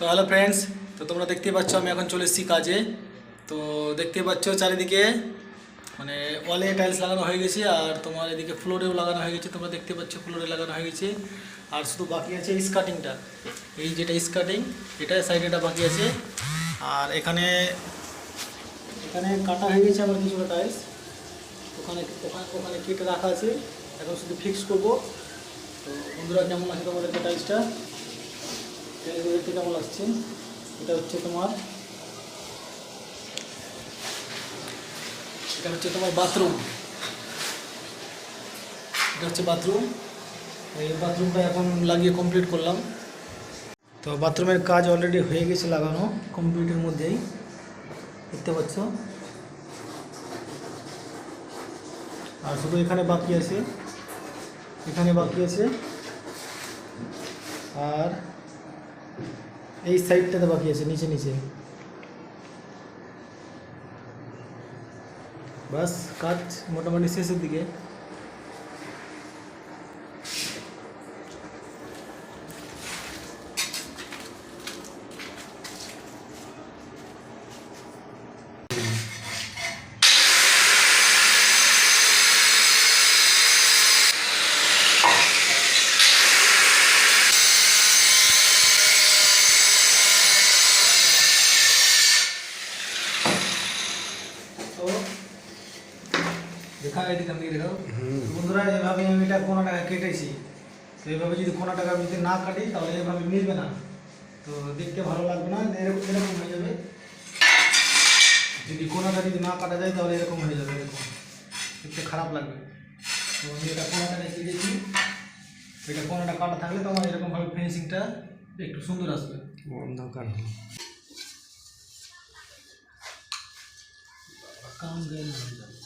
তো hello friends, তো তোমরা দেখতেই পাচ্ছ আমি এখন চলে এসেছি কাজে। তো দেখতেই পাচ্ছ চারিদিকে মানে ওয়ালে টাইলস লাগানো হয়ে গেছে, আর তোমার এদিকে ফ্লোরেও লাগানো হয়ে গেছে। তোমরা দেখতে পাচ্ছ ফ্লোরে লাগানো হয়ে গেছে, আর শুধু বাকি আছে স্কার্টিংটা। এই যেটা স্কার্টিং, এটা সাইডেটা বাকি আছে। আর এখানে এখানে কাটা হয়ে গেছে আমার কিছুটা টাইলস, ওখানে ওখানে ওখানে কেটে রাখা আছে। এখন শুধু ফিক্স করবো। তো বন্ধুরা, কেমন আছে তোমাদেরকে টাইলসটা? দেখতে কেমন লাগছে? এটা হচ্ছে তোমার বাথরুম। এটা হচ্ছে বাথরুম। এই বাথরুমটা এখন লাগিয়ে কমপ্লিট করলাম। তো বাথরুমের কাজ অলরেডি হয়ে গেছে, লাগানো কমপ্লিটের মধ্যেই, দেখতে পাচ্ছ। আর শুধু এখানে বাকি আছে, এখানে বাকি আছে, আর এই সাইডটাতে বাকি আছে, নিচে নিচে। বাস কাজ মোটামুটি শেষের দিকে। দেখা এদিকে আমি দেখাও বন্ধুরা, এভাবে আমি এটা কোনাটা কেটেছি। তো এইভাবে যদি কোনাটাকে আমি যদি না কাটি তাহলে এভাবে মিলবে না, তো দেখতে ভালো লাগবে না, এরকম এরকম হয়ে যাবে। যদি কোনাটা যদি না কাটা যায় তাহলে এরকম হয়ে যাবে, এরকম দেখতে খারাপ লাগবে। তো আমি এটা কোনাটাকে কেটেছি, এটা কোনাটা কাটা থাকলে তো আমার এরকমভাবে ফিনিশিংটা একটু সুন্দর আসবে। কাম গেল হয়ে যাবে।